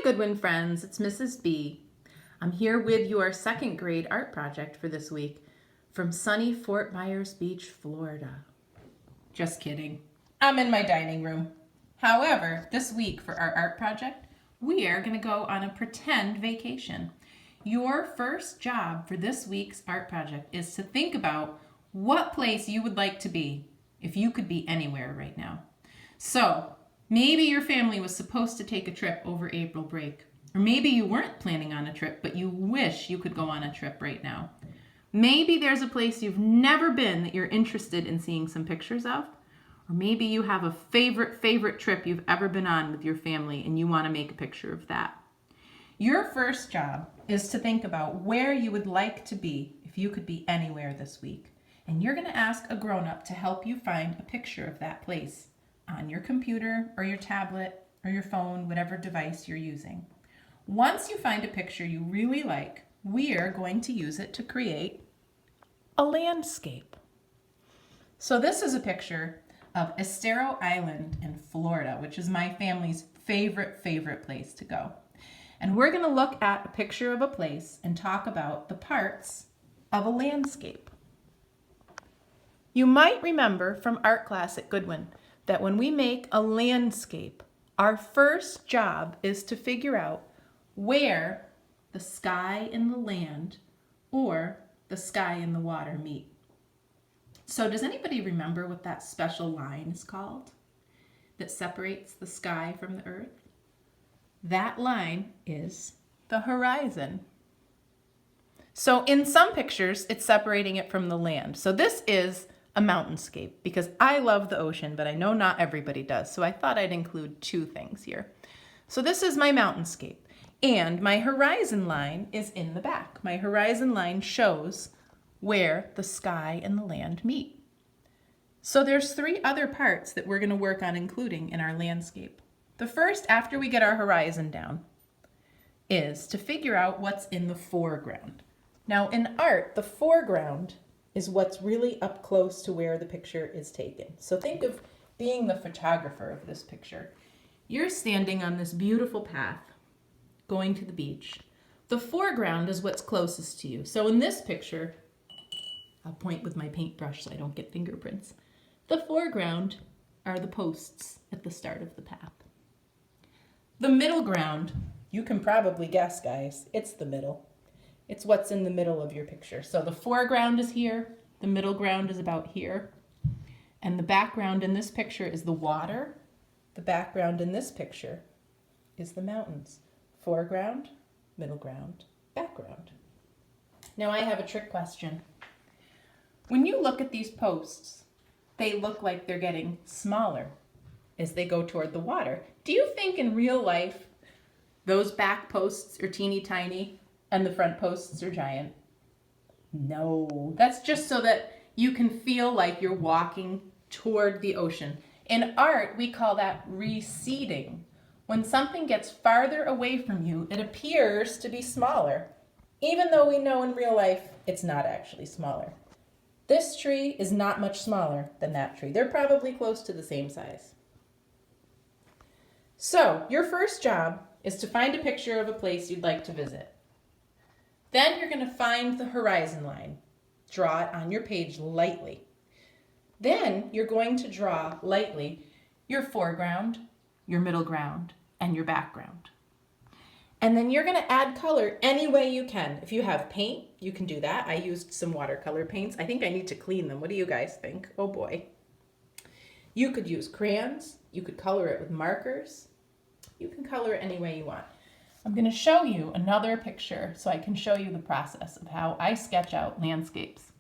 Hi, Goodwin friends. It's Mrs. B. I'm here with your second grade art project for this week from sunny Fort Myers Beach, Florida. Just kidding. I'm in my dining room. However, this week for our art project, we are going to go on a pretend vacation. Your first job for this week's art project is to think about what place you would like to be if you could be anywhere right now. So, maybe your family was supposed to take a trip over April break. Or maybe you weren't planning on a trip, but you wish you could go on a trip right now. Maybe there's a place you've never been that you're interested in seeing some pictures of. Or maybe you have a favorite trip you've ever been on with your family and you want to make a picture of that. Your first job is to think about where you would like to be if you could be anywhere this week. And you're going to ask a grown-up to help you find a picture of that place on your computer or your tablet or your phone, whatever device you're using. Once you find a picture you really like, we're going to use it to create a landscape. So this is a picture of Estero Island in Florida, which is my family's favorite place to go. And we're going to look at a picture of a place and talk about the parts of a landscape. You might remember from art class at Goodwin that when we make a landscape, our first job is to figure out where the sky and the land or the sky and the water meet. So does anybody remember what that special line is called that separates the sky from the earth? That line is the horizon. So in some pictures, it's separating it from the land. So this is a mountainscape because I love the ocean, but I know not everybody does. So I thought I'd include two things here. So this is my mountainscape and my horizon line is in the back. My horizon line shows where the sky and the land meet. So there's three other parts that we're going to work on including in our landscape. The first, after we get our horizon down, is to figure out what's in the foreground. Now in art, the foreground is what's really up close to where the picture is taken. So think of being the photographer of this picture. You're standing on this beautiful path going to the beach. The foreground is what's closest to you. So in this picture, I'll point with my paintbrush so I don't get fingerprints. The foreground are the posts at the start of the path. The middle ground, you can probably guess, guys, it's the middle. It's what's in the middle of your picture. So the foreground is here, the middle ground is about here, and the background in this picture is the water. The background in this picture is the mountains. Foreground, middle ground, background. Now I have a trick question. When you look at these posts, they look like they're getting smaller as they go toward the water. Do you think in real life those back posts are teeny tiny and the front posts are giant? No, that's just so that you can feel like you're walking toward the ocean. In art, we call that receding. When something gets farther away from you, it appears to be smaller, even though we know in real life it's not actually smaller. This tree is not much smaller than that tree. They're probably close to the same size. So, your first job is to find a picture of a place you'd like to visit. Then you're going to find the horizon line. Draw it on your page lightly. Then you're going to draw lightly your foreground, your middle ground, and your background. And then you're going to add color any way you can. If you have paint, you can do that. I used some watercolor paints. I think I need to clean them. What do you guys think? Oh boy. You could use crayons. You could color it with markers. You can color it any way you want. I'm going to show you another picture so I can show you the process of how I sketch out landscapes.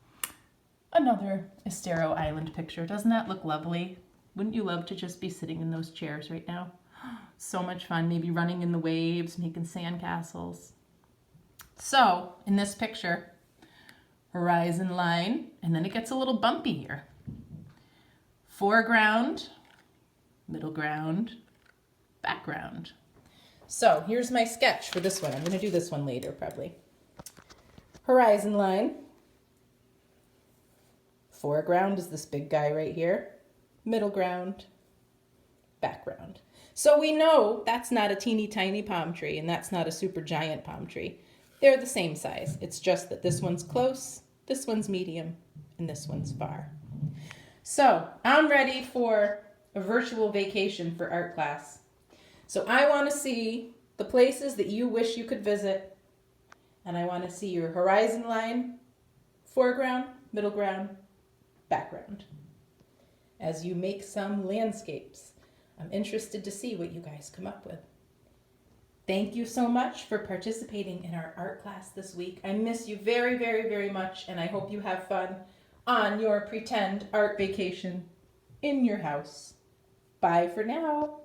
Another Estero Island picture. Doesn't that look lovely? Wouldn't you love to just be sitting in those chairs right now? So much fun, maybe running in the waves, making sandcastles. So, in this picture, horizon line, and then it gets a little bumpy here. Foreground, middle ground, background. So here's my sketch for this one. I'm going to do this one later probably. Horizon line. Foreground is this big guy right here. Middle ground, background. So we know that's not a teeny tiny palm tree and that's not a super giant palm tree. They're the same size. It's just that this one's close, this one's medium, and this one's far. So I'm ready for a virtual vacation for art class. So I want to see the places that you wish you could visit, and I want to see your horizon line, foreground, middle ground, background, as you make some landscapes. I'm interested to see what you guys come up with. Thank you so much for participating in our art class this week. I miss you very, very, very much, and I hope you have fun on your pretend art vacation in your house. Bye for now.